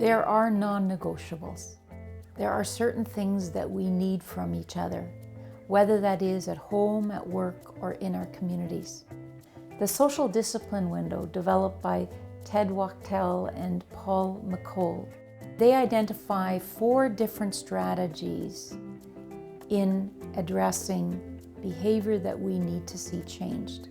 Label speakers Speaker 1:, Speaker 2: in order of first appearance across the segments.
Speaker 1: There are non-negotiables. There are certain things that we need from each other, whether that is at home, at work, or in our communities. The social discipline window, developed by Ted Wachtel and Paul McColl, they identify 4 different strategies in addressing behavior that we need to see changed.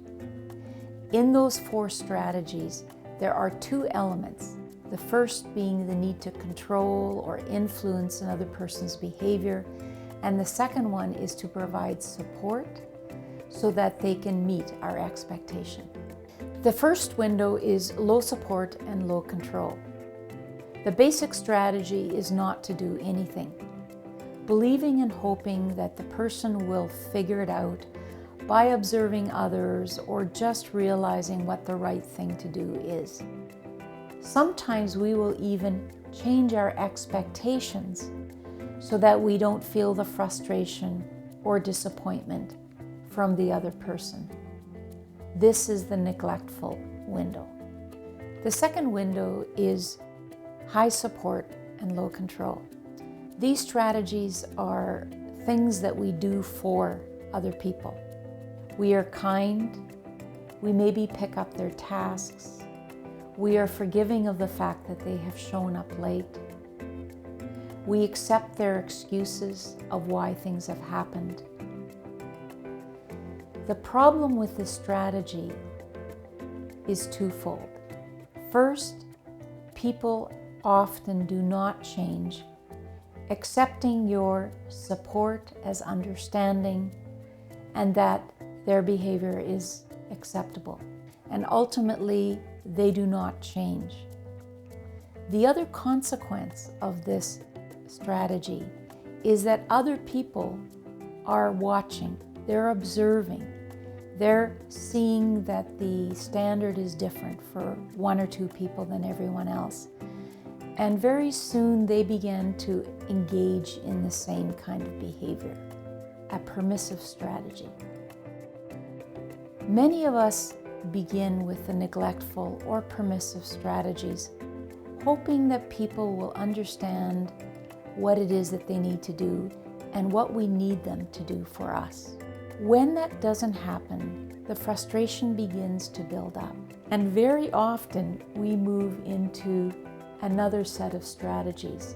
Speaker 1: In those 4 strategies, there are 2 elements. The first being the need to control or influence another person's behavior, and the second one is to provide support so that they can meet our expectation. The first window is low support and low control. The basic strategy is not to do anything, believing and hoping that the person will figure it out by observing others or just realizing what the right thing to do is. Sometimes we will even change our expectations so that we don't feel the frustration or disappointment from the other person. This is the neglectful window. The second window is high support and low control. These strategies are things that we do for other people. We are kind, we maybe pick up their tasks, we are forgiving of the fact that they have shown up late. We accept their excuses of why things have happened. The problem with this strategy is twofold. First, people often do not change, accepting your support as understanding and that their behavior is acceptable. And ultimately, they do not change. The other consequence of this strategy is that other people are watching, they're observing, they're seeing that the standard is different for 1 or 2 people than everyone else. And very soon they begin to engage in the same kind of behavior, a permissive strategy. Many of us begin with the neglectful or permissive strategies, hoping that people will understand what it is that they need to do and what we need them to do for us. When that doesn't happen, the frustration begins to build up. And very often we move into another set of strategies.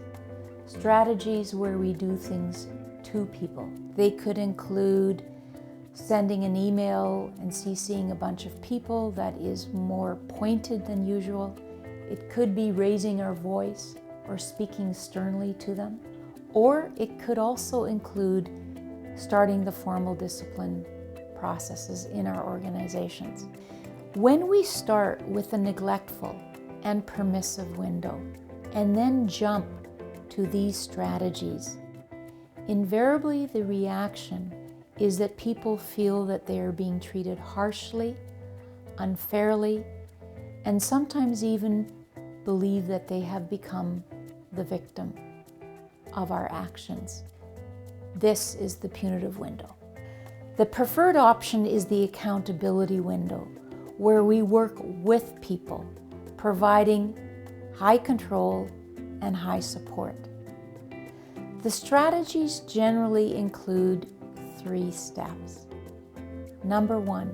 Speaker 1: Strategies where we do things to people. They could include sending an email and CCing a bunch of people that is more pointed than usual. It could be raising our voice or speaking sternly to them. Or it could also include starting the formal discipline processes in our organizations. When we start with the neglectful and permissive window and then jump to these strategies, invariably the reaction is that people feel that they are being treated harshly, unfairly, and sometimes even believe that they have become the victim of our actions. This is the punitive window. The preferred option is the accountability window, where we work with people, providing high control and high support. The strategies generally include 3 steps. Number 1,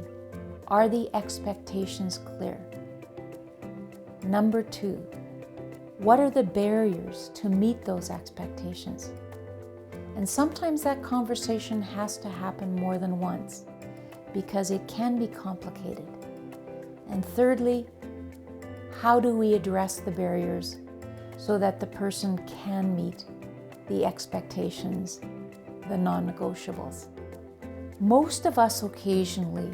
Speaker 1: are the expectations clear? Number 2, what are the barriers to meet those expectations? And sometimes that conversation has to happen more than once because it can be complicated. And thirdly, how do we address the barriers so that the person can meet the expectations, the non-negotiables? Most of us occasionally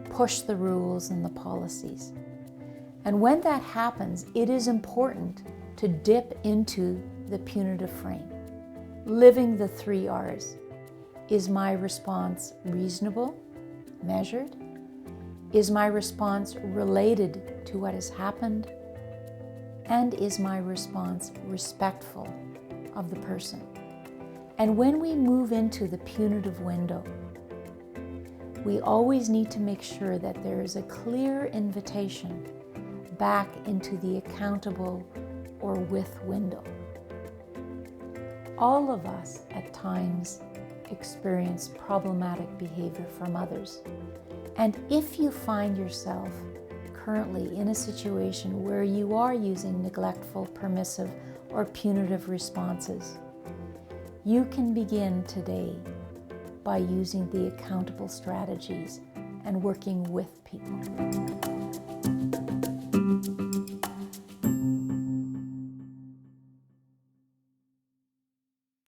Speaker 1: push the rules and the policies. And when that happens, it is important to dip into the punitive frame. Living the 3 R's. Is my response reasonable, measured? Is my response related to what has happened? And is my response respectful of the person? And when we move into the punitive window, we always need to make sure that there is a clear invitation back into the accountable or with window. All of us at times experience problematic behavior from others. And if you find yourself currently in a situation where you are using neglectful, permissive, or punitive responses, you can begin today by using the accountable strategies and working with people.